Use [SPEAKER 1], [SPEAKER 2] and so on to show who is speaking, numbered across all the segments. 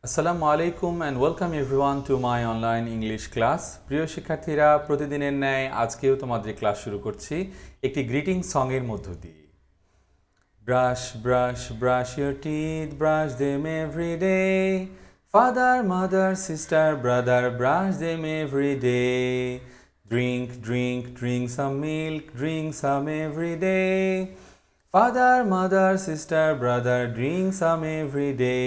[SPEAKER 1] আসসালামু আলাইকুম and welcome everyone to my online English class. প্রিয় শিক্ষার্থীরা, প্রতিদিনের ন্যায় আজকেও তোমাদের ক্লাস শুরু করছি একটি গ্রিটিং সঙের মধ্য দিয়ে। Brush brush brush your teeth, brush them every day, father mother sister brother brush them every day, drink drink drink some milk, drink some every day, father mother sister brother drink some every day,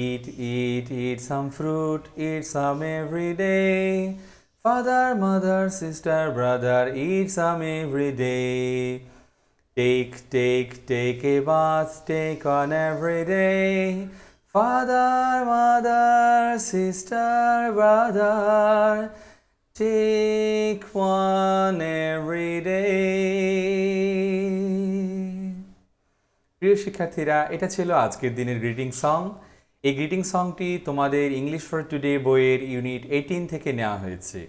[SPEAKER 1] eat, eat, eat some fruit, eat some every day. Father, mother, sister, brother, eat some every day. Take, take, take a bath, take one every day. Father, mother, sister, brother, take one every day. প্রিয় শিক্ষার্থীরা, এটা ছিল আজকের দিনের greeting song. এই greeting সংটি তোমাদের English for today বইয়ের unit 18 থেকে নেওয়া হয়েছে।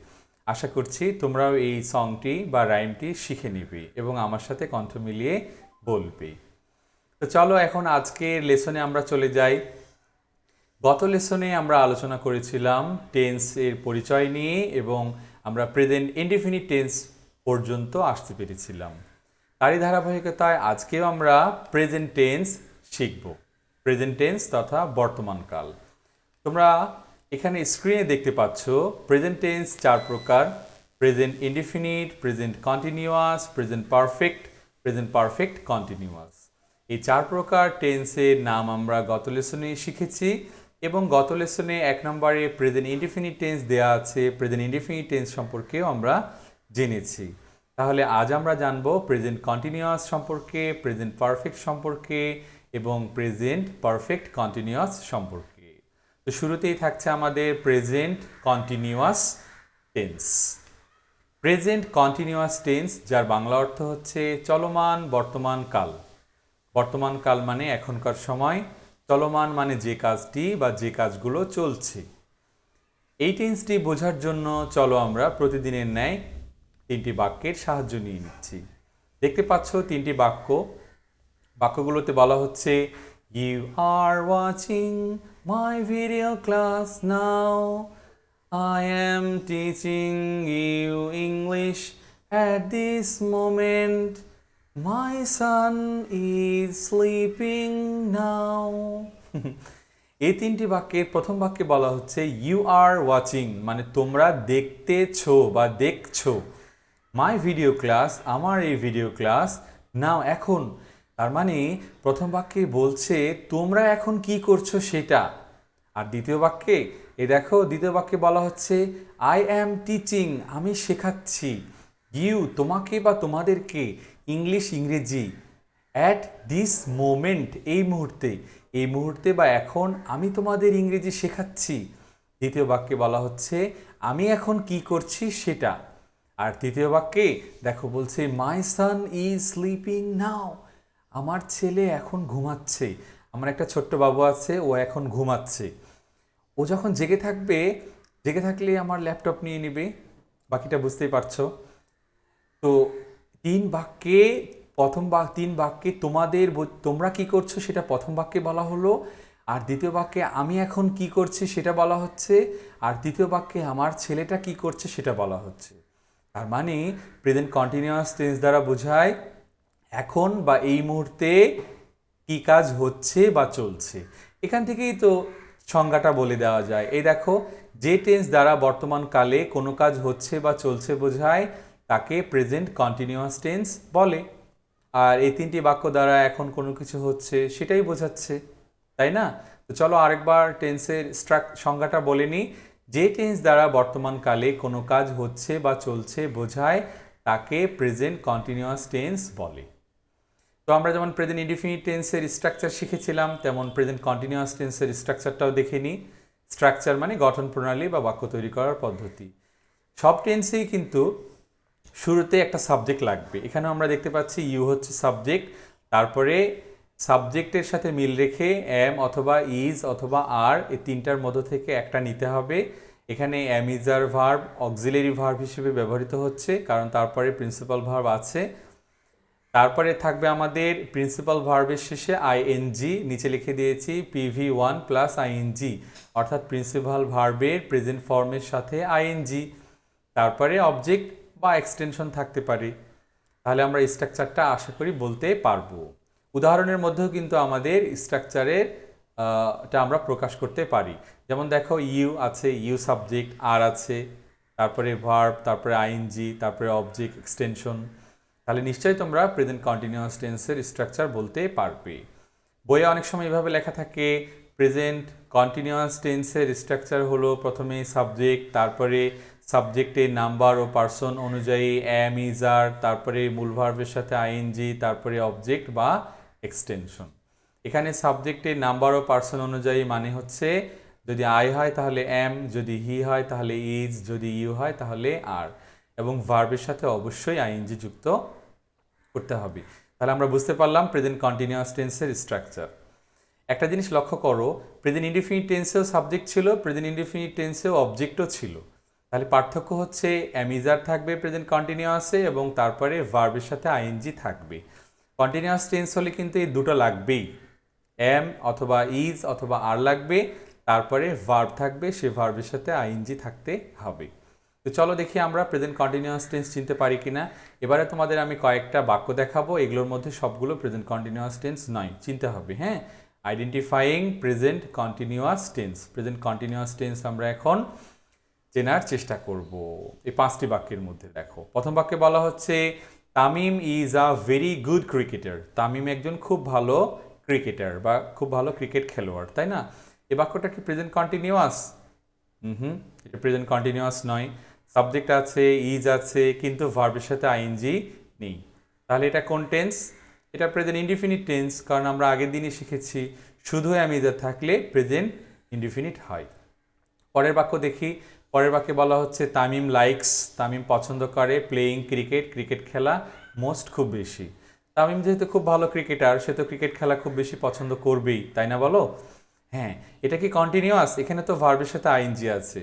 [SPEAKER 1] আশা করছি তোমরাও এই সংটি বা রাইমটি শিখে নিবে এবং আমার সাথে কণ্ঠ মিলিয়ে বলবে। তো চলো এখন আজকের লেসনে আমরা চলে যাই। গত লেসনে আমরা আলোচনা করেছিলাম টেন্সের পরিচয় নিয়ে এবং আমরা প্রেজেন্ট ইনডিফিনিট টেন্স পর্যন্ত আসতে পেরেছিলাম। তারই ধারাবাহিকতায় আজকেও আমরা প্রেজেন্ট টেন্স শিখব। প্রেজেন্ট টেন্স তথা বর্তমানকাল। তোমরা এখানে স্ক্রিনে দেখতে পাচ্ছ প্রেজেন্ট টেন্স 4 প্রকার: present indefinite, present continuous, present perfect continuous. এই 4 প্রকার টেন্সের নাম আমরা গত লেসনে শিখেছি এবং গত লেসনে 1 নম্বরে প্রেজেন্ট ইনডিফিনিট টেন্স দেওয়া আছে। প্রেজেন্ট ইনডিফিনিট টেন্স সম্পর্কেও আমরা জেনেছি। তাহলে আজ আমরা জানব প্রেজেন্ট কন্টিনিউয়াস সম্পর্কে, প্রেজেন্ট পারফেক্ট সম্পর্কে এবং প্রেজেন্ট পারফেক্ট কন্টিনিউয়াস সম্পর্কে। তো শুরুতেই থাকছে আমাদের present continuous tense. Present continuous tense, যার বাংলা অর্থ হচ্ছে চলমান বর্তমান কাল। বর্তমান কাল মানে এখনকার সময়, চলমান মানে যে কাজটি বা যে কাজগুলো চলছে। এই টেন্সটি বোঝার জন্য চলো আমরা প্রতিদিনের ন্যায় 3টি বাক্যের সাহায্য নিয়ে নিচ্ছি। দেখতে পাচ্ছ 3টি বাক্য। বাক্যগুলোতে বলা হচ্ছে you are watching my video class now, I am teaching you English at this moment, my son is sleeping now. এই 3টি বাক্যের প্রথম বাক্যে বলা হচ্ছে ইউ আর ওয়াচিং মানে তোমরা দেখতেছো বা দেখছো, মাই ভিডিও ক্লাস আমার এই ভিডিও ক্লাস, নাও এখন। তার মানে প্রথম বাক্যে বলছে তোমরা এখন কি করছো সেটা। আর দ্বিতীয় বাক্যে দেখো, দ্বিতীয় বাক্যে বলা হচ্ছে আই অ্যাম টিচিং আমি শেখাচ্ছি, ইউ তোমাকে বা তোমাদেরকে, ইংরেজি, অ্যাট দিস মোমেন্ট এই মুহূর্তে বা এখন আমি তোমাদের ইংরেজি শেখাচ্ছি। দ্বিতীয় বাক্যে বলা হচ্ছে আমি এখন কি করছি সেটা। আর তৃতীয় বাক্যে দেখো বলছে মাই সান ইজ স্লিপিং নাও আমার ছেলে এখন ঘুমাচ্ছে। আমার একটা ছোট্ট বাবু আছে, ও এখন ঘুমাচ্ছে। ও যখন জেগে থাকলে আমার ল্যাপটপ নিয়ে নেবে। বাকিটা বুঝতেই পারছো। তো 3 বাক্যে তিন বাক্যে তোমরা কি করছো সেটা প্রথম বাক্যে বলা হলো, আর দ্বিতীয় বাক্যে আমি এখন কি করছি সেটা বলা হচ্ছে, আর তৃতীয় বাক্যে আমার ছেলেটা কি করছে সেটা বলা হচ্ছে। তার মানে প্রেজেন্ট কন্টিনিউয়াস টেন্স দ্বারা বোঝায় এখন বা এই মুহূর্তে কি কাজ হচ্ছে বা চলছে। এখান থেকেই তো সংজ্ঞাটা বলে দেওয়া যায়। এই দেখো, যে টেন্স দ্বারা বর্তমান কালে কোনো কাজ হচ্ছে বা চলছে বোঝায় তাকে প্রেজেন্ট কন্টিনিউয়াস টেন্স বলে। আর এই 3টি বাক্য দ্বারা এখন কোনো কিছু হচ্ছে সেটাই বোঝাচ্ছে, তাই না? তো চলো আরেকবার টেন্সের সংজ্ঞাটা বলে নিই। যে টেন্স দ্বারা বর্তমান কালে কোনো কাজ হচ্ছে বা চলছে বোঝায় তাকে প্রেজেন্ট কন্টিনিউয়াস টেন্স বলে। তো আমরা যেমন প্রেজেন্ট ইনডিফিনিট টেন্সের স্ট্রাকচার শিখেছিলাম, তেমন প্রেজেন্ট কন্টিনিউয়াস টেন্সের স্ট্রাকচারটাও দেখে নিই। স্ট্রাকচার মানে গঠন প্রণালী বা বাক্য তৈরি করার পদ্ধতি। সব টেন্সেই কিন্তু শুরুতে একটা সাবজেক্ট লাগবে। এখানে আমরা দেখতে পাচ্ছি ইউ হচ্ছে সাবজেক্ট, তারপরে সাবজেক্টের সাথে মিল রেখে এম অথবা ইজ অথবা আর, এই 3টার মধ্য থেকে একটা নিতে হবে। এখানে am is are verb auxiliary verb হিসেবে ব্যবহৃত হচ্ছে, কারণ তারপরে প্রিন্সিপাল ভার্ব আছে। তারপরে থাকবে আমাদের প্রিন্সিপাল ভার্বের শেষে আইএনজি, নিচে লিখে দিয়েছি PV1 প্লাস আইএনজি, অর্থাৎ প্রিন্সিপাল ভার্বের প্রেজেন্ট ফর্মের সাথে আইএনজি, তারপরে অবজেক্ট বা এক্সটেনশন থাকতে পারে। তাহলে আমরা স্ট্রাকচারটা আশা করি বলতে পারবো। উদাহরণের মধ্যেও কিন্তু আমাদের স্ট্রাকচারের টা আমরা প্রকাশ করতে পারি। যেমন দেখো ইউ আছে, ইউ সাবজেক্ট, আর আছে, তারপরে ভার্ব, তারপরে আইএনজি, তারপরে অবজেক্ট, এক্সটেনশন। তাহলে নিশ্চয়ই তোমরা প্রেজেন্ট কন্টিনিউয়াস টেন্সের স্ট্রাকচার বলতে পারবে। বইয়ে অনেক সময় এভাবে লেখা থাকে, প্রেজেন্ট কন্টিনিউয়াস টেন্সের স্ট্রাকচার হলো প্রথমে সাবজেক্ট, তারপরে সাবজেক্টের নাম্বার ও পার্সন অনুযায়ী এম, ইজ, আর, তারপরে মূল ভার্বের সাথে আইএনজি, তারপরে অবজেক্ট বা এক্সটেনশন। এখানে সাবজেক্টের নাম্বার ও পার্সন অনুযায়ী মানে হচ্ছে যদি আই হয় তাহলে এম, যদি হি হয় তাহলে ইজ, যদি ইউ হয় তাহলে আর, এবং ভার্বের সাথে অবশ্যই আইএনজি যুক্ত করতে হবে। তাহলে আমরা বুঝতে পারলাম প্রেজেন্ট কন্টিনিউয়াস টেন্সের স্ট্রাকচার। একটা জিনিস লক্ষ্য করো, প্রেজেন্ট ইনডিফিনিট টেন্সেও সাবজেক্ট ছিল, প্রেজেন্ট ইনডিফিনিট টেন্সেও অবজেক্টও ছিল। তাহলে পার্থক্য হচ্ছে অ্যামিজার থাকবে প্রেজেন্ট কন্টিনিউয়াসে এবং তারপরে ভার্বের সাথে আইএনজি থাকবে। কন্টিনিউয়াস টেন্স হলে কিন্তু এই দুটো লাগবেই, এম অথবা ইজ অথবা আর লাগবে, তারপরে ভার্ব থাকবে, সে ভার্বের সাথে আইএনজি থাকতে হবে। তো চলো দেখি আমরা প্রেজেন্ট কন্টিনিউয়াস টেন্স চিনতে পারি কিনা। এবারে তোমাদের আমি কয়েকটা বাক্য দেখাবো, এগুলোর মধ্যে সবগুলো প্রেজেন্ট কন্টিনিউয়াস টেন্স নয়, চিনতে হবে। হ্যাঁ, identifying present continuous tense, present continuous tense আমরা এখন চেনার চেষ্টা করব। এই 5টি বাক্যের মধ্যে দেখো, প্রথম বাক্যে বলা হচ্ছে Tamim is a very good cricketer. Tamim একজন খুব ভালো ক্রিকেটার বা খুব ভালো ক্রিকেট খেলোয়াড়, তাই না? এই বাক্যটা কি প্রেজেন্ট কন্টিনিউয়াস? এটা প্রেজেন্ট কন্টিনিউয়াস নয়। সাবজেক্ট আছে, ইজ আছে, কিন্তু ভার্বের সাথে আইএনজি নেই। তাহলে এটা কোন টেন্স? এটা প্রেজেন্ট ইনডিফিনিট টেন্স, কারণ আমরা আগের দিনই শিখেছি শুধু অ্যামিজার থাকলে প্রেজেন্ট ইনডিফিনিট হয়। পরের বাক্য দেখি, পরের বাক্যে বলা হচ্ছে তামিম লাইকস, তামিম পছন্দ করে, প্লেয়িং ক্রিকেট, ক্রিকেট খেলা, মোস্ট খুব বেশি। তামিম যেহেতু খুব ভালো ক্রিকেটার, সে তো ক্রিকেট খেলা খুব বেশি পছন্দ করবেই, তাই না বলো? হ্যাঁ, এটা কি কন্টিনিউয়াস? এখানে তো ভার্বের সাথে আইএনজি আছে।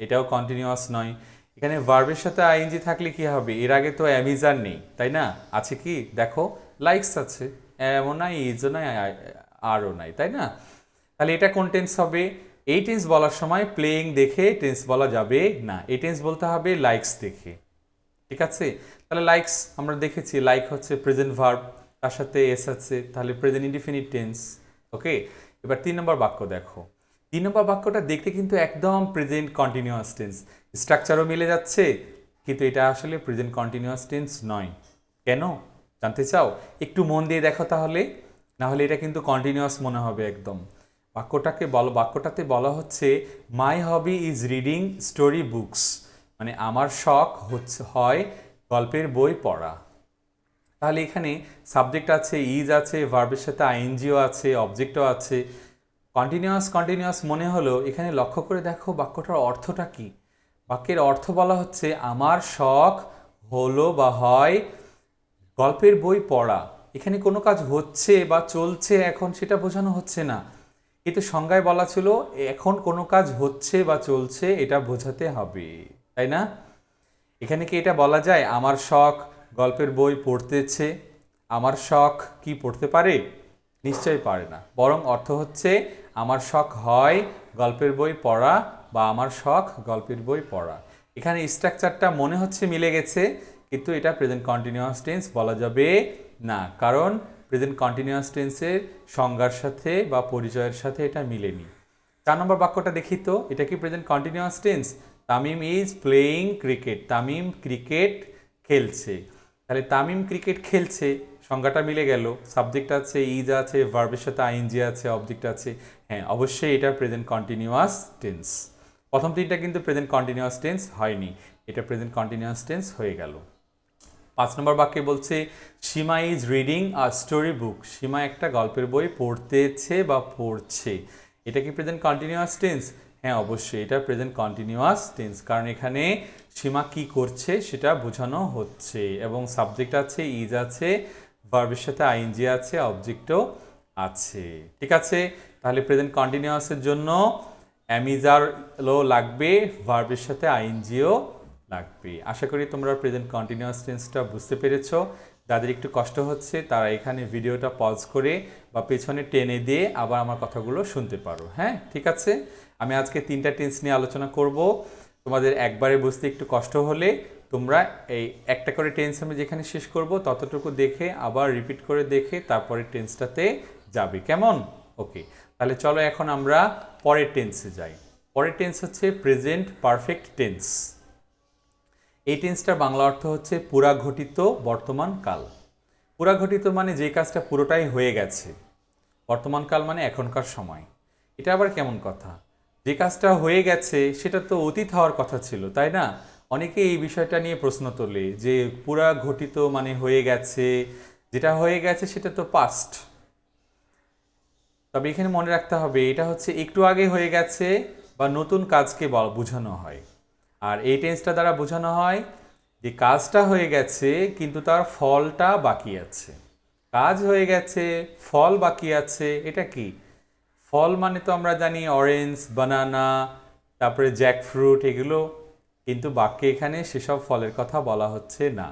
[SPEAKER 1] এটাও কন্টিনিউয়াস নয়। এখানে ভার্বের সাথে আইএনজি থাকলে কি হবে? এর আগে তো অ্যামিজার নেই, তাই না? আছে কি? দেখো লাইকস আছে, এমও নাই, ইজও নাই, আরও নাই, তাই না? তাহলে এটা কোন টেন্স হবে? এই টেন্স বলার সময় প্লেইং দেখে টেন্স বলা যাবে না, এই টেন্স বলতে হবে লাইকস দেখে। ঠিক আছে? তাহলে লাইকস আমরা দেখেছি, লাইক হচ্ছে প্রেজেন্ট ভার্ব, তার সাথে এস আছে, তাহলে প্রেজেন্ট ইনডিফিনিট টেন্স। ওকে, এবার 3 নম্বর বাক্য দেখো। 3 নম্বর বাক্যটা দেখতে কিন্তু একদম প্রেজেন্ট কন্টিনিউয়াস টেন্স, স্ট্রাকচারও মিলে যাচ্ছে, কিন্তু এটা আসলে প্রেজেন্ট কন্টিনিউয়াস টেন্স নয়। কেন জানতে চাও? একটু মন দিয়ে দেখো তাহলে, না হলে এটা কিন্তু কন্টিনিউয়াস মনে হবে একদম। বাক্যটাতে বলা হচ্ছে my hobby is reading story books, মানে আমার শখ হয় গল্পের বই পড়া। তাহলে এখানে সাবজেক্ট আছে, ইজ আছে, ভার্বের সাথে আইএনজিও আছে, অবজেক্টও আছে। কন্টিনিউয়াস মনে হলো, এখানে লক্ষ্য করে দেখো বাক্যটার অর্থটা কি। বাক্যের অর্থ বলা হচ্ছে আমার শখ হলো বা হয় গল্পের বই পড়া। এখানে কোনো কাজ হচ্ছে বা চলছে এখন, সেটা বোঝানো হচ্ছে না, কিন্তু সংজ্ঞায় বলা ছিল এখন কোনো কাজ হচ্ছে বা চলছে, এটা বোঝাতে হবে, তাই না? এখানে কি এটা বলা যায় আমার শখ গল্পের বই পড়তেছে? আমার শখ কি পড়তে পারে? নিশ্চয়ই পারে না, বরং অর্থ হচ্ছে আমার শখ হয় গল্পের বই পড়া বা আমার শখ গল্পের বই পড়া। এখানে স্ট্রাকচারটা মনে হচ্ছে মিলে গেছে, কিন্তু এটা প্রেজেন্ট কন্টিনিউয়াস টেন্স বলা যাবে না, কারণ প্রেজেন্ট কন্টিনিউয়াস টেন্সের সংজ্ঞার সাথে বা পরিচয়ের সাথে এটা মিলেনি। 4 নম্বর বাক্যটা দেখি তো, এটা কি present continuous tense? Tamim is playing cricket, Tamim cricket খেলছে। তাহলে তামিম ক্রিকেট খেলছে, সংজ্ঞাটা মিলে গেল, সাবজেক্ট আছে, ইজ আছে, ভার্বের সাথে আইএনজি আছে, অবজেক্ট আছে। হ্যাঁ, অবশ্যই এটা প্রেজেন্ট কন্টিনিউয়াস টেন্স। প্রথম তিনটা কিন্তু প্রেজেন্ট কন্টিনিউয়াস টেন্স হয়নি, এটা প্রেজেন্ট কন্টিনিউয়াস টেন্স হয়ে গেল। 5 নম্বর বাক্যে বলছে Seema is reading a story book, Seema একটা গল্পের বই পড়তেছে বা পড়ছে। এটা কি প্রেজেন্ট কন্টিনিউয়াস টেন্স? হ্যাঁ, অবশ্যই এটা প্রেজেন্ট কন্টিনিউয়াস টেন্স, কারণ এখানে সীমা কি করছে সেটা বোঝানো হচ্ছে, এবং সাবজেক্ট আছে, ইজ আছে, ভার্বের সাথে আইএনজি আছে, অবজেক্টও আছে। ঠিক আছে, তাহলে প্রেজেন্ট কন্টিনিউয়াসের জন্য অ্যামিজারও লাগবে, ভার্বের সাথে আইএনজিও লাগবে। আশা করি তোমরা প্রেজেন্ট কন্টিনিউয়াস টেন্সটা বুঝতে পেরেছো। যাদের একটু কষ্ট হচ্ছে তারা এখানে ভিডিওটা পজ করে বা পেছনে টেনে দিয়ে আবার আমার কথাগুলো শুনতে পারো। হ্যাঁ, ঠিক আছে। আমি আজকে 3টা টেন্স নিয়ে আলোচনা করব। তোমাদের একবারে বুঝতে একটু কষ্ট হলে তোমরা এই একটা করে টেন্স আমি যেখানে শেষ করব ততটুকু দেখে আবার রিপিট করে দেখে তারপরে টেন্সটাতে যাবে, কেমন? ওকে, তাহলে চলো এখন আমরা পরের টেন্সে যাই। পরের টেন্স হচ্ছে প্রেজেন্ট পারফেক্ট টেন্স। এই টেন্সটার বাংলা অর্থ হচ্ছে পুরা ঘটিত বর্তমান কাল। পুরা ঘটিত মানে যে কাজটা পুরোটাই হয়ে গেছে, বর্তমান কাল মানে এখনকার সময়। এটা আবার কেমন কথা? যে কাজটা হয়ে গেছে সেটা তো অতীত হওয়ার কথা ছিল, তাই না? অনেকে এই বিষয়টা নিয়ে প্রশ্ন তোলে যে পুরা ঘটিত মানে হয়ে গেছে, যেটা হয়ে গেছে সেটা তো পাস্ট। তবে এখানে মনে রাখতে হবে এটা হচ্ছে একটু আগে হয়ে গেছে বা নতুন কাজকে বোঝানো হয়। আর এই টেন্সটা দ্বারা বোঝানো হয় যে কাজটা হয়ে গেছে কিন্তু তার ফলটা বাকি আছে। কাজ হয়ে গেছে, ফল বাকি আছে, এটা কি? ফল মানে তো আমরা জানি অরেঞ্জ, বানানা, তারপরে জ্যাকফ্রুট, এগুলো। কিন্তু বাক্যে এখানে সেসব ফলের কথা বলা হচ্ছে না।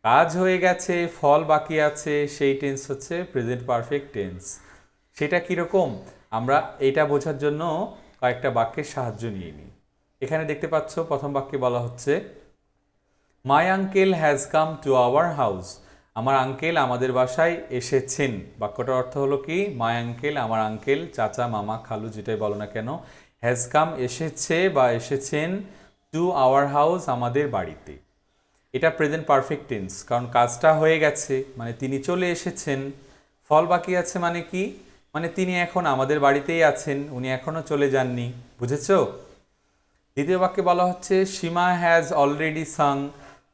[SPEAKER 1] কাজ হয়ে গেছে, ফল বাকি আছে, সেই টেন্স হচ্ছে প্রেজেন্ট পারফেক্ট টেন্স। সেটা কীরকম আমরা এটা বোঝার জন্য কয়েকটা বাক্যের সাহায্য নিয়ে নিই। এখানে দেখতে পাচ্ছ প্রথম বাক্যে বলা হচ্ছে my uncle has come to our house. আমার আঙ্কেল আমাদের বাসায় এসেছেন। বাক্যটার অর্থ হলো কি? মাই আঙ্কেল, আমার আঙ্কেল, চাচা, মামা, খালু, যেটাই বলো না কেন, হ্যাজ কাম এসেছে বা এসেছেন, টু আওয়ার হাউস আমাদের বাড়িতে। এটা প্রেজেন্ট পারফেক্ট টেন্স, কারণ কাজটা হয়ে গেছে মানে তিনি চলে এসেছেন। ফল বাকি আছে মানে কি? মানে তিনি এখন আমাদের বাড়িতেই আছেন, উনি এখনও চলে যাননি। বুঝেছো? দ্বিতীয় বাক্যে বলা হচ্ছে সীমা হ্যাজ অলরেডি সাং।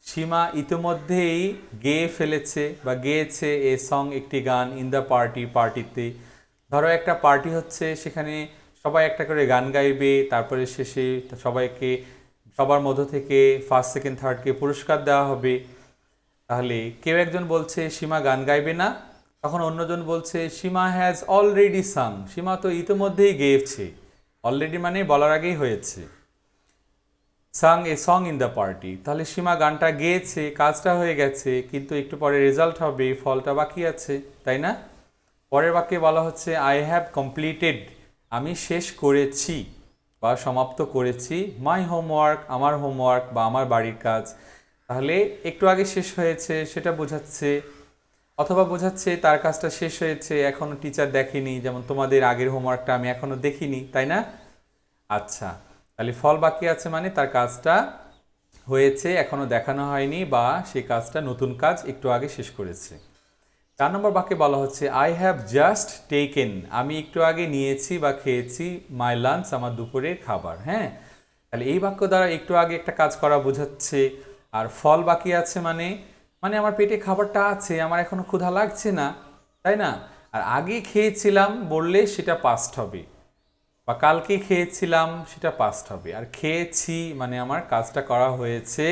[SPEAKER 1] সীমা ইতিমধ্যেই গেয়ে ফেলেছে বা গেয়েছে এ সং, একটি গান, ইন দ্য পার্টি, পার্টিতে। ধরো একটা পার্টি হচ্ছে, সেখানে সবাই একটা করে গান গাইবে, তারপরে শেষে সবাইকে, সবার মধ্য থেকে ফার্স্ট, সেকেন্ড, থার্ডকে পুরস্কার দেওয়া হবে। তাহলে কেউ একজন বলছে সীমা গান গাইবে না, তখন অন্যজন বলছে সীমা হ্যাজ অলরেডি সাং। সীমা তো ইতিমধ্যেই গেয়েছে। অলরেডি মানে বলার আগেই হয়েছে। Sang a song in the party, তাহলে সীমা গানটা গেয়েছে, কাজটা হয়ে গেছে, কিন্তু একটু পরে রেজাল্ট হবে, ফলটা বাকি আছে, তাই না? পরের বাক্যে বলা হচ্ছে আই হ্যাভ কমপ্লিটেড, আমি শেষ করেছি বা সমাপ্ত করেছি, মাই হোমওয়ার্ক, আমার হোমওয়ার্ক বা আমার বাড়ির কাজ। তাহলে একটু আগে শেষ হয়েছে সেটা বোঝাচ্ছে, অথবা বোঝাচ্ছে তার কাজটা শেষ হয়েছে, এখনও টিচার দেখেনি, যেমন তোমাদের আগের হোমওয়ার্কটা আমি এখনও দেখিনি, তাই না? আচ্ছা, তাহলে ফল বাকি আছে মানে তার কাজটা হয়েছে, এখনও দেখানো হয়নি, বা সেই কাজটা নতুন কাজ একটু আগে শেষ করেছে। 4 নম্বর বাক্যে বলা হচ্ছে আই হ্যাভ জাস্ট টেকেন, আমি একটু আগে নিয়েছি বা খেয়েছি, মাই লাঞ্চ, আমার দুপুরের খাবার। হ্যাঁ, তাহলে এই বাক্য দ্বারা একটু আগে একটা কাজ করা বোঝাচ্ছে। আর ফল বাকি আছে মানে মানে আমার পেটে খাবারটা আছে, আমার এখনো ক্ষুধা লাগছে না, তাই না? আর আগে খেয়েছিলাম বললে সেটা পাস্ট হবে, বা কালকে খেয়েছিলাম সেটা পাস্ট হবে। আর খেয়েছি মানে আমার কাজটা করা হয়েছে,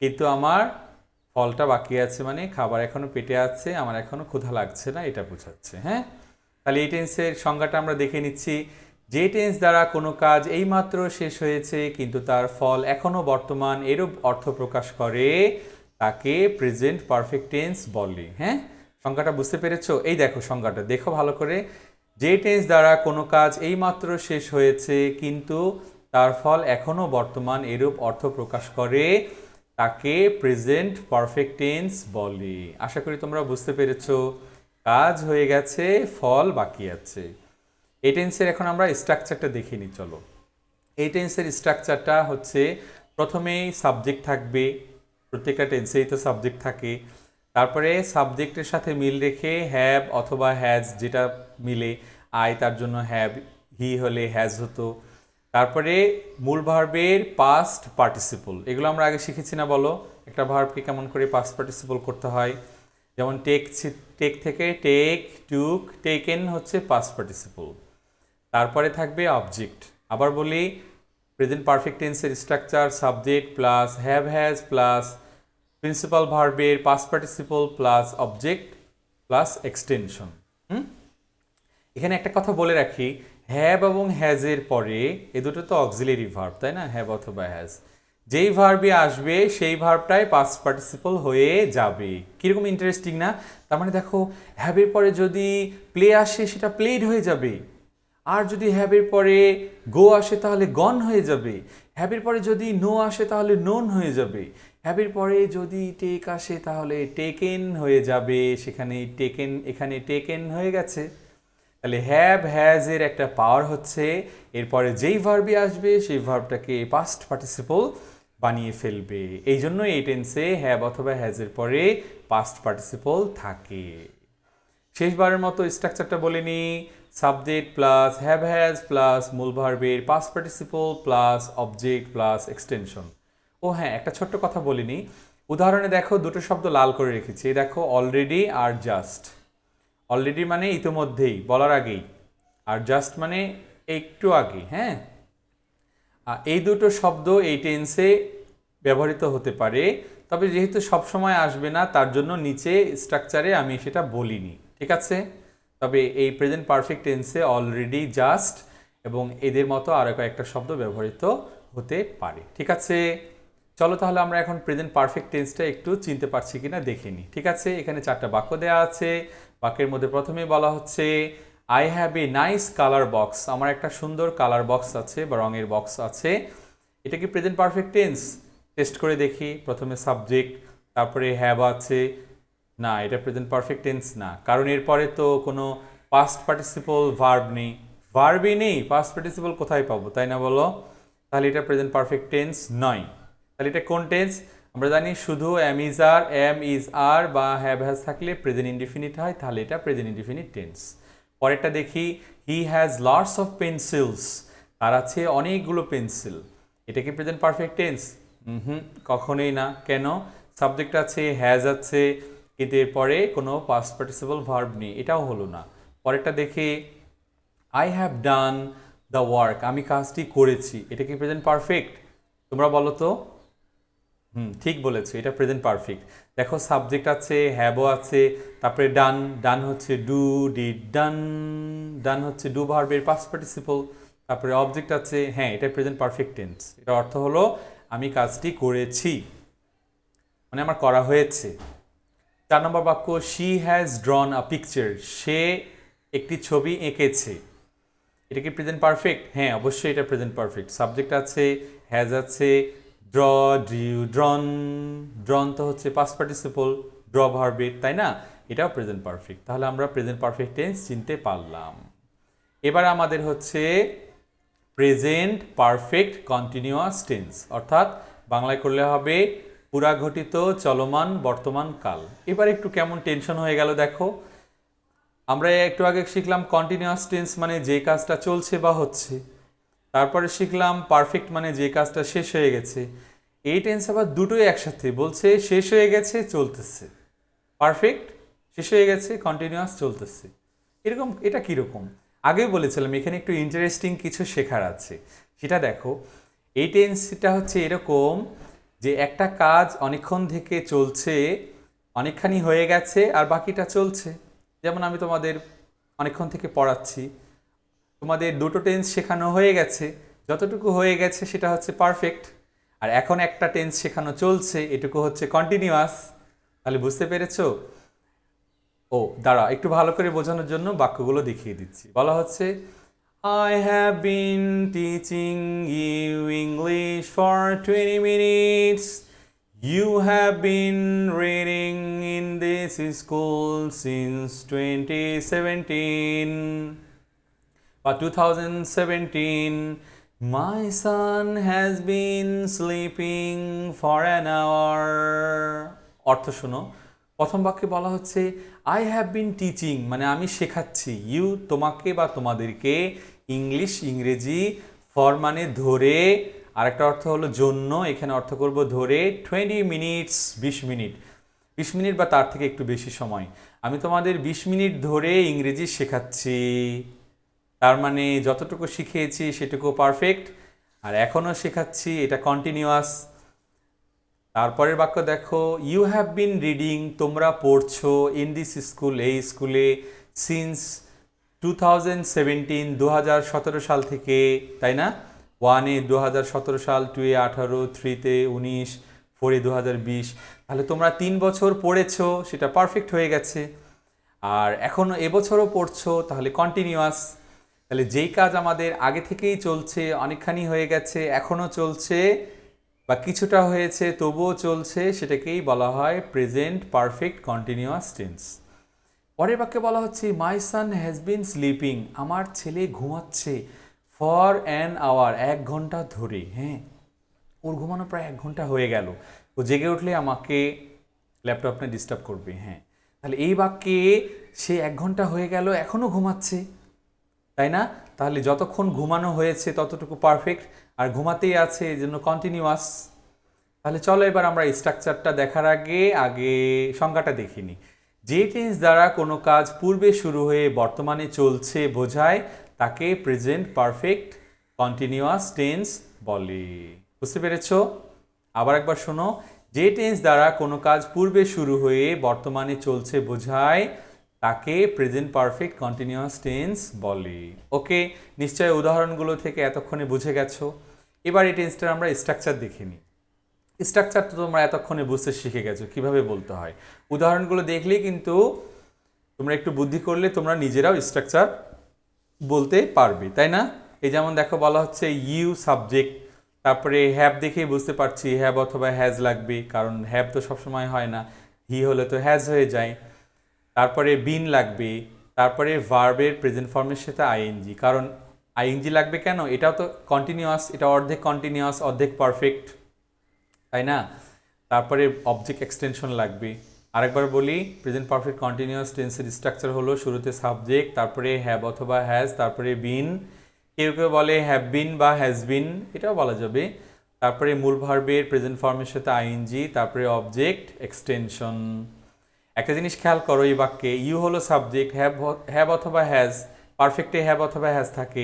[SPEAKER 1] কিন্তু আমার ফলটা বাকি আছে, মানে খাবার এখনো পেটে আছে, আমার এখনো ক্ষুধা লাগছে না, এটা বোঝাচ্ছে। হ্যাঁ, তাহলে এই টেন্সের সংজ্ঞাটা আমরা দেখে নিচ্ছি। যে টেন্স দ্বারা কোনো কাজ এইমাত্র শেষ হয়েছে কিন্তু তার ফল এখনো বর্তমান, এরূপ অর্থ প্রকাশ করে, তাকে প্রেজেন্ট পারফেক্ট টেন্স বলে। হ্যাঁ, সংজ্ঞাটা বুঝতে পেরেছো? এই দেখো সংজ্ঞাটা, দেখো ভালো করে। যে টেন্স দ্বারা কোনো কাজ এইমাত্র শেষ হয়েছে কিন্তু তার ফল এখনো বর্তমান, এরূপ অর্থ প্রকাশ করে, তাকে প্রেজেন্ট পারফেক্ট টেন্স বলে। আশা করি তোমরা বুঝতে পেরেছো। কাজ হয়ে গেছে, ফল বাকি আছে। এই টেন্সের এখন আমরা স্ট্রাকচারটা দেখে নিই, চলো। এই টেন্সের স্ট্রাকচারটা হচ্ছে প্রথমেই সাবজেক্ট থাকবে, প্রত্যেকটা টেন্সেই তো সাবজেক্ট থাকে। তারপরে সাবজেক্টের সাথে মিল রেখে হ্যাভ অথবা হ্যাজ, যেটা মিলে, আই তার জন্য হ্যাভ, হি হলে হ্যাজ হতো। তারপরে মূল ভার্বের পাস্ট পার্টিসিপল, এগুলো আমরা আগে শিখেছি না? বলো, একটা ভার্বকে কেমন করে পাস্ট পার্টিসিপল করতে হয়। যেমন টেক থেকে টেক, টুক, টেকেন হচ্ছে পাস্ট পার্টিসিপল। তারপরে থাকবে অবজেক্ট। আবার বলি, প্রেজেন্ট পারফেক্ট টেন্সের structure subject plus have has plus principal ভার্বের past participle plus object plus extension. এখানে একটা কথা বলে রাখি, হ্যাভ এবং হ্যাজের পরে এ দুটো তো অক্সিলারি ভার্ব, তাই না? হ্যাভ অথবা হ্যাজ। যেই ভার্বই আসবে সেই ভার্বটাই পাস্ট পার্টিসিপল হয়ে যাবে। কীরকম ইন্টারেস্টিং না? তার মানে দেখো, হ্যাবের পরে যদি প্লে আসে সেটা প্লেড হয়ে যাবে, আর যদি হ্যাবের পরে গো আসে তাহলে গন হয়ে যাবে, হ্যাবের পরে যদি নো আসে তাহলে নোন হয়ে যাবে, হ্যাবের পরে যদি টেক আসে তাহলে টেকেন হয়ে যাবে, সেখানে টেকেন, এখানে টেকেন হয়ে গেছে। তাহলে হ্যাভ হ্যাজ এর একটা পাওয়ার হচ্ছে এরপরে যেই ভার্বই আসবে সেই ভার্বটাকে পাস্ট পার্টিসিপল বানিয়ে ফেলবে। এই জন্য এই টেন্সে হ্যাভ অথবা হ্যাজের পরে পাস্ট পার্টিসিপল থাকে। শেষবারের মতো স্ট্রাকচারটা বলে নিই। Subject plus have has plus মূল ভার্বের past participle plus object plus extension. ও হ্যাঁ, একটা ছোট্ট কথা বলিনি। উদাহরণে দেখো, দুটো শব্দ লাল করে রেখেছি। এই দেখো, অলরেডি আর জাস্ট। অলরেডি মানে ইতিমধ্যেই, বলার আগেই, আর জাস্ট মানে একটু আগে। হ্যাঁ, এই দুটো শব্দ এই টেন্সে ব্যবহৃত হতে পারে, তবে যেহেতু সবসময় আসবে না তার জন্য নিচে স্ট্রাকচারে আমি সেটা বলিনি, ঠিক আছে? তবে এই প্রেজেন্ট পারফেক্ট টেন্সে অলরেডি, জাস্ট এবং এদের মতো আরও কয়েকটা শব্দ ব্যবহৃত হতে পারে, ঠিক আছে? চলো তাহলে আমরা এখন প্রেজেন্ট পারফেক্ট টেন্সটা একটু চিনতে পারছি কিনা দেখে নিই, ঠিক আছে? এখানে 4টা বাক্য দেওয়া আছে। বাক্যের মধ্যে প্রথমেই বলা হচ্ছে I have a nice colour box. আমার একটা সুন্দর কালার বক্স আছে বা রঙের বক্স আছে। এটা কি প্রেজেন্ট পারফেক্ট টেন্স? টেস্ট করে দেখি। প্রথমে সাবজেক্ট, তারপরে হ্যাভ আছে। না, এটা প্রেজেন্ট পারফেক্ট টেন্স না, কারণ এরপরে তো কোনো পাস্ট পার্টিসিপল ভার্ব নেই। ভার্বই নেই, পাস্ট পার্টিসিপল কোথায় পাবো, তাই না বলো? তাহলে এটা প্রেজেন্ট পারফেক্ট টেন্স নয়। তাহলে এটা কোন টেন্স? আমরা জানি শুধু এম ইজ আর বা হ্যাভ হ্যাজ থাকলে প্রেজেন্ট ইনডিফিনিট হয়, তাহলে এটা প্রেজেন্ট ইনডিফিনিট টেন্স। পরেরটা দেখি, he has lots of pencils. তার আছে অনেকগুলো পেন্সিল। এটা কি প্রেজেন্ট পারফেক্ট টেন্স? কখনোই না। কেন? সাবজেক্ট আছে, হ্যাজ আছে, কিন্তু এরপরে কোনো পাস্ট পার্টিসিপল ভার্ব নেই, এটাও হলো না। পরেরটা দেখি, I have done the work. আমি কাজটি করেছি। এটা কি প্রেজেন্ট পারফেক্ট? তোমরা বলো তো। ঠিক বলেছো, এটা প্রেজেন্ট পারফেক্ট। দেখো, সাবজেক্ট আছে, হ্যাভও আছে, তারপরে ডান। ডান হচ্ছে ডু, ডিড ডান। ডান হচ্ছে ডু ভার্বের পাস্ট পার্টিসিপল। তারপরে অবজেক্ট আছে, হ্যাঁ, এটা প্রেজেন্ট পারফেক্ট টেন্স। এটার অর্থ হলো আমি কাজটি করেছি, মানে আমার করা হয়েছে। 4 নম্বর বাক্য, she has drawn a picture. সে একটি ছবি এঁকেছে। এটা কি প্রেজেন্ট পারফেক্ট? হ্যাঁ, অবশ্যই এটা প্রেজেন্ট পারফেক্ট। সাবজেক্ট আছে, হ্যাজ আছে, ড্র, ডিউ, ড্রন। ড্রন তো হচ্ছে পাস্ট পার্টিসিপল ড্র ভার্বের, তাই না? এটাও প্রেজেন্ট পারফেক্ট। তাহলে আমরা প্রেজেন্ট পারফেক্ট টেন্স চিনতে পারলাম। এবার আমাদের হচ্ছে প্রেজেন্ট পারফেক্ট কন্টিনিউয়াস টেন্স, অর্থাৎ বাংলায় করলে হবে পুরাঘটিত চলমান বর্তমান কাল। এবার একটু কেমন টেনশন হয়ে গেল দেখো। আমরা একটু আগে শিখলাম কন্টিনিউয়াস টেন্স মানে যে কাজটা চলছে বা হচ্ছে, তারপরে শিখলাম পারফেক্ট মানে যে কাজটা শেষ হয়ে গেছে। এই টেন্স আবার দুটোই একসাথে বলছে, শেষ হয়ে গেছে, চলতেছে। পারফেক্ট শেষ হয়ে গেছে, কন্টিনিউয়াস চলতেছে। এরকম, এটা কীরকম? আগেই বলেছিলাম এখানে একটু ইন্টারেস্টিং কিছু শেখার আছে। সেটা দেখো, এই টেন্সটা হচ্ছে এরকম যে একটা কাজ অনেকক্ষণ থেকে চলছে, অনেকখানি হয়ে গেছে আর বাকিটা চলছে। যেমন আমি তোমাদের অনেকক্ষণ থেকে পড়াচ্ছি, তোমাদের দুটো টেন্স শেখানো হয়ে গেছে, যতটুকু হয়ে গেছে সেটা হচ্ছে পারফেক্ট, আর এখন একটা টেন্স শেখানো চলছে, এটুকু হচ্ছে কন্টিনিউয়াস। তাহলে বুঝতে পেরেছো? ও দাঁড়া, একটু ভালো করে বোঝানোর জন্য বাক্যগুলো দেখিয়ে দিচ্ছি। বলা হচ্ছে I have been teaching you English for 20 minutes. You have been reading in this school since 2017. But 2017, my son has been sleeping for an hour. অর্থ শোনো। প্রথম বাক্যে বলা হচ্ছে আই হ্যাভ বিন টিচিং, মানে আমি শেখাচ্ছি, ইউ তোমাকে বা তোমাদেরকে, ইংলিশ ইংরেজি, ফর মানে ধরে, আরেকটা অর্থ হলো জন্য, এখানে অর্থ করব ধরে, 20 মিনিটস 20 মিনিট, 20 মিনিট বা তার থেকে একটু বেশি সময় আমি তোমাদের 20 মিনিট ধরে ইংরেজি শেখাচ্ছি। তার মানে যতটুকু শিখিয়েছি সেটুকু পারফেক্ট, আর এখনও শেখাচ্ছি, এটা কন্টিনিউয়াস। তারপরের বাক্য দেখো, ইউ হ্যাভ বিন রিডিং, তোমরা পড়ছো, ইন দিস স্কুল, এই স্কুলে, সিন্স 2017, 2017 সাল থেকে, তাই না? 1-এ 2017 সাল, 2-এ 18, 3-তে 19, 4-এ 2020। তাহলে তোমরা 3 বছর পড়েছো, সেটা পারফেক্ট হয়ে গেছে। আর এখনও এবছরও পড়ছো, তাহলে কন্টিনিউয়াস। তাহলে যেই কাজ আমাদের আগে থেকেই চলছে, অনেকখানি হয়ে গেছে, এখনও চলছে বা কিছুটা হয়েছে তবুও চলছে, সেটাকেই বলা হয় প্রেজেন্ট পারফেক্ট কন্টিনিউয়াস টেন্স। পরের বাক্যে বলা হচ্ছে মাই সান হ্যাজ বিন স্লিপিং, আমার ছেলে ঘুমাচ্ছে ফর অ্যান আওয়ার, 1 ঘন্টা ধরে। হ্যাঁ, ওর ঘুমানো প্রায় 1 ঘন্টা হয়ে গেল, ও জেগে উঠলে আমাকে ল্যাপটপ নিয়ে ডিস্টার্ব করবে। হ্যাঁ, তাহলে এই বাক্যে সে 1 ঘন্টা হয়ে গেল এখনও ঘুমাচ্ছে, তাই না? তাহলে যতক্ষণ ঘুমানো হয়েছে ততটুকু পারফেক্ট, আর ঘুমাতেই আছে এই জন্য কন্টিনিউয়াস। তাহলে চলো এবার আমরা স্ট্রাকচারটা দেখার আগে সংজ্ঞাটা দেখিনি। যে টেন্স দ্বারা কোনো কাজ পূর্বে শুরু হয়ে বর্তমানে চলছে বোঝায় তাকে প্রেজেন্ট পারফেক্ট কন্টিনিউয়াস টেন্স বলে। বুঝতে পেরেছো? আবার একবার শোনো। যে টেন্স দ্বারা কোনো কাজ পূর্বে শুরু হয়ে বর্তমানে চলছে বোঝায় তাকে প্রেজেন্ট পারফেক্ট কন্টিনিউয়াস টেন্স বলে। ওকে, নিশ্চয় উদাহরণগুলো থেকে এতক্ষণে বুঝে গেছো। এবার এই টেন্সটার আমরা স্ট্রাকচার দেখে নিই। স্ট্রাকচার তো তোমরা এতক্ষণে বুঝতে শিখে গেছো কিভাবে বলতে হয়। উদাহরণগুলো দেখলেই কিন্তু তোমরা একটু বুদ্ধি করলে তোমরা নিজেরাও স্ট্রাকচার বলতে পারবে, তাই না? এই যেমন দেখো, বলা হচ্ছে ইউ সাবজেক্ট, তারপরে হ্যাভ দেখেই বুঝতে পারছি হ্যাভ অথবা হ্যাজ লাগবে, কারণ হ্যাভ তো সবসময় হয় না, হি হলে তো হ্যাজ হয়ে যায়। তারপরে বিন লাগবে, তারপরে ভার্বের প্রেজেন্ট ফর্মের সাথে আইএনজি, কারণ আইএনজি লাগবে কেন? এটাও তো কন্টিনিউয়াস, এটা অর্ধেক কন্টিনিউয়াস অর্ধেক পারফেক্ট, তাই না? তারপরে অবজেক্ট এক্সটেনশন লাগবে। আরেকবার বলি, প্রেজেন্ট পারফেক্ট কন্টিনিউয়াস টেন্সের স্ট্রাকচার হলো শুরুতে সাবজেক্ট, তারপরে হ্যাভ অথবা হ্যাজ, তারপরে বিন, কেউ কেউ বলে হ্যাভ বিন বা হ্যাজ বিন, এটাও বলা যাবে। তারপরে মূল ভার্বের প্রেজেন্ট ফর্মের সাথে আইএনজি, তারপরে অবজেক্ট এক্সটেনশন। একটা জিনিস খেয়াল করো, এই বাক্যে ইউ হলো সাবজেক্ট, হ্যাভ অথবা হ্যাজ, পারফেক্টে হ্যাভ অথবা হ্যাজ থাকে।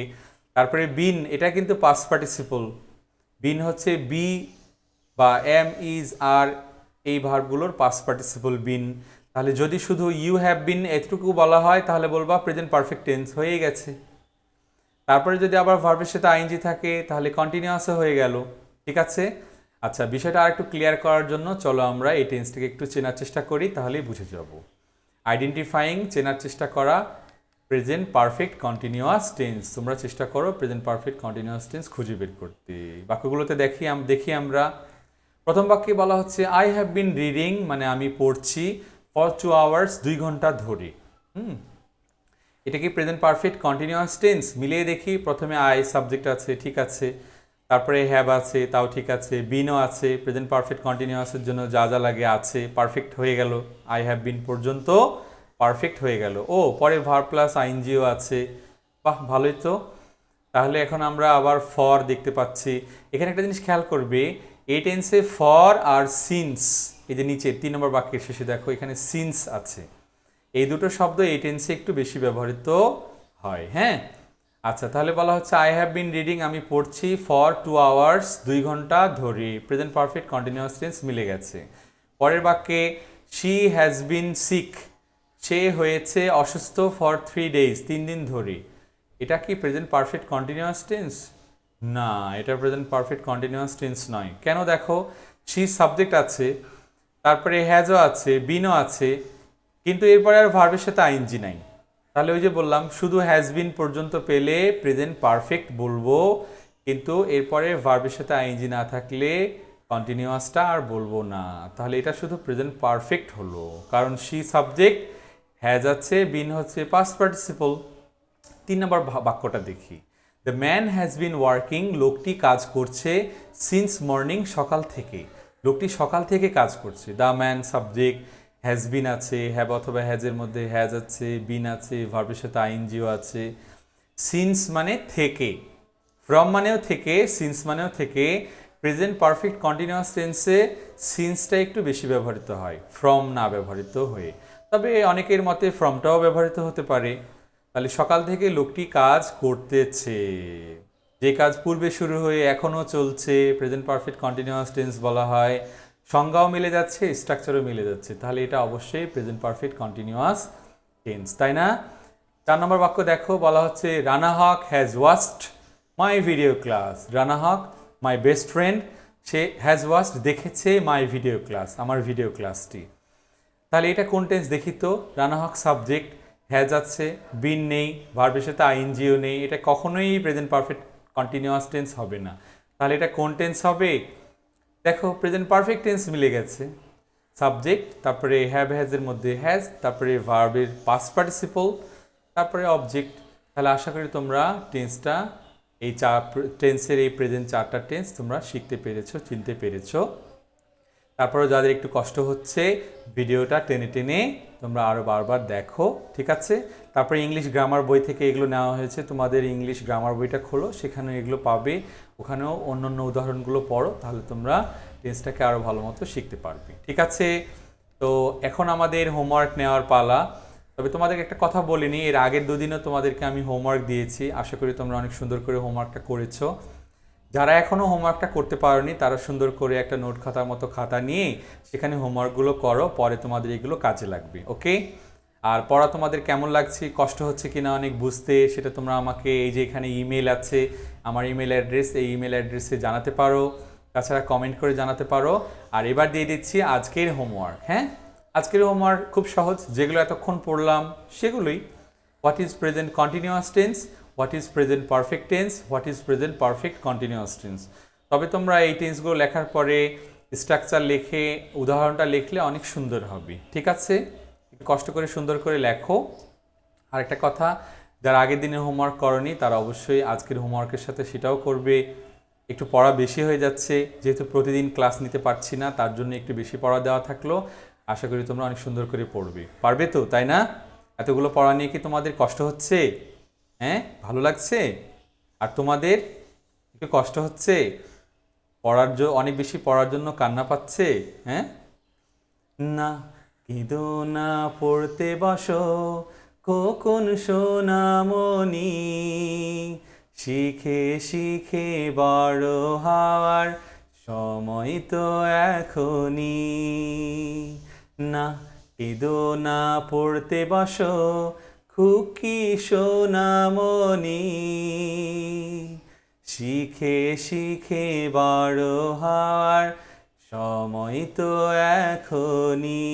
[SPEAKER 1] তারপরে বিন, এটা কিন্তু পাস্ট পার্টিসিপল। বিন হচ্ছে বি বা এম, ইজ, আর এই ভার্বগুলোর পাস্ট পার্টিসিপল বিন। তাহলে যদি শুধু ইউ হ্যাভ বিন এতটুকু বলা হয় তাহলে বলবা প্রেজেন্ট পারফেক্ট টেন্স হয়ে গেছে। তারপরে যদি আবার ভার্বের সাথে আইএনজি থাকে তাহলে কন্টিনিউয়াসও হয়ে গেল। ঠিক আছে? আচ্ছা, বিষয়টা আর একটু ক্লিয়ার করার জন্য চলো আমরা এই টেন্সটাকে একটু চেনার চেষ্টা করি, তাহলেই বুঝে যাব। আইডেন্টিফাইং, চেনার চেষ্টা করা প্রেজেন্ট পারফেক্ট কন্টিনিউয়াস টেন্স। তোমরা চেষ্টা করো প্রেজেন্ট পারফেক্ট কন্টিনিউয়াস টেন্স খুঁজে বের করতে। বাক্যগুলোতে দেখি আমরা। প্রথম বাক্যে বলা হচ্ছে আই হ্যাভ বিন রিডিং, মানে আমি পড়ছি, ফর 2 আওয়ার্স, 2 ঘন্টা ধরে। এটা কি প্রেজেন্ট পারফেক্ট কন্টিনিউয়াস টেন্স? মিলিয়ে দেখি। প্রথমে আই সাবজেক্ট আছে, ঠিক আছে। তারপরে হ্যাভ আছে, তাও ঠিক আছে। বিনও আছে, প্রেজেন্ট পারফেক্ট কন্টিনিউয়াসের জন্য যা যা লাগে আছে, পারফেক্ট হয়ে গেল। আই হ্যাভ বিন পর্যন্ত পারফেক্ট হয়ে গেল। ও, পরে ভার্ব প্লাস আইএনজিও আছে। বাহ, ভালোই তো। তাহলে এখন আমরা আবার ফর দেখতে পাচ্ছি। এখানে একটা জিনিস খেয়াল করবে, এই টেন্সে ফর আর সিন্স, এই যে নিচে 3 নম্বর বাক্যের শেষে দেখো এখানে সিন্স আছে। এই দুটো শব্দ এই টেন্সে একটু বেশি ব্যবহৃত হয়। হ্যাঁ, আচ্ছা, তাহলে বলা হচ্ছে আই হ্যাভ বিন রিডিং, আমি পড়ছি, ফর 2 আওয়ার্স, 2 ঘন্টা ধরে। প্রেজেন্ট পারফেক্ট কন্টিনিউয়াস টেন্স মিলে গেছে। পরের বাক্যে শি হ্যাজ বিন সিক, সে হয়েছে অসুস্থ, ফর 3 ডেজ, 3 দিন ধরে। এটা কি প্রেজেন্ট পারফেক্ট কন্টিনিউয়াস টেন্স? না, এটা প্রেজেন্ট পারফেক্ট কন্টিনিউয়াস টেন্স নয়। কেন? দেখো, শি সাবজেক্ট আছে, তারপরে হ্যাজও আছে, বিনও আছে, কিন্তু এরপরে আর ভার্বের সাথে আইএনজি নাই। তাহলে ওই যে বললাম, শুধু হ্যাজ বিন পর্যন্ত পেলে প্রেজেন্ট পারফেক্ট বলবো, কিন্তু এরপরে ভার্বের সাথে আইএনজি না থাকলে কন্টিনিউয়াসটা আর বলবো না। তাহলে এটা শুধু প্রেজেন্ট পারফেক্ট হলো, কারণ শি সাবজেক্ট, হ্যাজ আছে, বিন হচ্ছে পাস্ট পার্টিসিপল। 3 নম্বর বাক্যটা দেখি। The man has been working, লোকটি কাজ করছে, সিন্স মর্নিং, সকাল থেকে। লোকটি সকাল থেকে কাজ করছে। The man subject, has been আছে, হ্যাভ অথবা হ্যাজের মধ্যে হ্যাজ আছে, বিন আছে, ভার্বের সাথে আইএনজিও আছে। সিন্স মানে থেকে, ফ্রম মানেও থেকে, সিন্স মানেও থেকে। প্রেজেন্ট পারফেক্ট কন্টিনিউয়াস টেন্সে সিন্সটা একটু বেশি ব্যবহৃত হয়, ফ্রম না ব্যবহৃত হয়ে। তবে অনেকের মতে ফ্রমটাও ব্যবহৃত হতে পারে। তাহলে সকাল থেকে লোকটি কাজ করতেছে, যে কাজ পূর্বে শুরু হয়ে এখনও চলছে, প্রেজেন্ট পারফেক্ট কন্টিনিউয়াস টেন্স বলা হয়। সংজ্ঞাও মিলে যাচ্ছে, স্ট্রাকচারও মিলে যাচ্ছে, তাহলে এটা অবশ্যই প্রেজেন্ট পারফেক্ট কন্টিনিউয়াস টেন্স, তাই না? 4 নম্বর বাক্য দেখো, বলা হচ্ছে Rana Haque has watched, my video class. Rana Haque my best friend, সে হ্যাজ ওয়াচড, দেখেছে মাই ভিডিও ক্লাস, আমার ভিডিও ক্লাসটি। তাহলে এটা কোন টেন্স দেখি তো? রানা হক সাবজেক্ট, হ্যাজ আছে, বিন নেই, ভার্বের সাথে আইএনজিও নেই, এটা কখনোই প্রেজেন্ট পারফেক্ট কন্টিনিউয়াস টেন্স হবে না। তাহলে এটা কোন টেন্স হবে? দেখো প্রেজেন্ট পারফেক্ট টেন্স মিলে গেছে, সাবজেক্ট, তারপরে হ্যাভ হ্যাজের মধ্যে হ্যাজ, তারপরে ভার্বের পাস্ট পার্টিসিপল, তারপরে অবজেক্ট। তাহলে আশা করি তোমরা টেন্সটা, এই টেন্সের এই প্রেজেন্ট 4টা টেন্স তোমরা শিখতে পেরেছো, চিনতে পেরেছো। তারপরে যাদের একটু কষ্ট হচ্ছে ভিডিওটা টেনে টেনে তোমরা আরও বারবার দেখো, ঠিক আছে? তারপরে ইংলিশ গ্রামার বই থেকে এগুলো নেওয়া হয়েছে, তোমাদের ইংলিশ গ্রামার বইটা খোলো, সেখানে এগুলো পাবে, ওখানেও অন্য অন্য উদাহরণগুলো পড়ো, তাহলে তোমরা টেন্সটাকে আরও ভালো মতো শিখতে পারবে, ঠিক আছে? তো এখন আমাদের হোমওয়ার্ক নেওয়ার পালা। তবে তোমাদেরকে একটা কথা বলিনি, এর আগের দুদিনও তোমাদেরকে আমি হোমওয়ার্ক দিয়েছি, আশা করি তোমরা অনেক সুন্দর করে হোমওয়ার্কটা করেছো। যারা এখনও হোমওয়ার্কটা করতে পারোনি তারা সুন্দর করে একটা নোট খাতার মতো খাতা নিয়ে সেখানে হোমওয়ার্কগুলো করো, পরে তোমাদের এগুলো কাজে লাগবে, ওকে? আর পড়া তোমাদের কেমন লাগছে, কষ্ট হচ্ছে কিনা অনেক বুঝতে, সেটা তোমরা আমাকে এই যে এখানে ইমেল আছে, আমার ইমেল অ্যাড্রেস, এই ইমেল অ্যাড্রেসে জানাতে পারো, তাছাড়া কমেন্ট করে জানাতে পারো। আর এবার দিয়ে দিচ্ছি আজকের হোমওয়ার্ক। হ্যাঁ, আজকের হোমওয়ার্ক খুব সহজ, যেগুলো এতক্ষণ পড়লাম সেগুলোই। What is present continuous tense, what is present perfect tense, what is present perfect continuous tense. তবে তোমরা এই টেন্সগুলো লেখার পরে স্ট্রাকচার লিখে উদাহরণটা লিখলে অনেক সুন্দর হবে, ঠিক আছে? একটু কষ্ট করে সুন্দর করে লেখো। আর একটা কথা, যারা আগের দিনের হোমওয়ার্ক করনি তারা অবশ্যই আজকের হোমওয়ার্কের সাথে সেটাও করবে। একটু পড়া বেশি হয়ে যাচ্ছে, যেহেতু প্রতিদিন ক্লাস নিতে পারছি না, তার জন্য একটু বেশি পড়া দেওয়া থাকলো। আশা করি তোমরা অনেক সুন্দর করে পড়বে, পারবে তো, তাই না? এতগুলো পড়া নিয়ে কি তোমাদের কষ্ট হচ্ছে? হ্যাঁ, ভালো লাগছে? আর তোমাদের একটু কষ্ট হচ্ছে? অনেক বেশি পড়ার জন্য কান্না পাচ্ছে? হ্যাঁ না, কেঁদো না, পড়তে বসো, খোকন সোনামণি, শিখে শিখে বড় হওয়ার সময় তো এখনই। না, কেঁদো না, পড়তে বসো, খুকি সোনামণি, শিখে শিখে বড় হওয়ার সময় তো এখনই।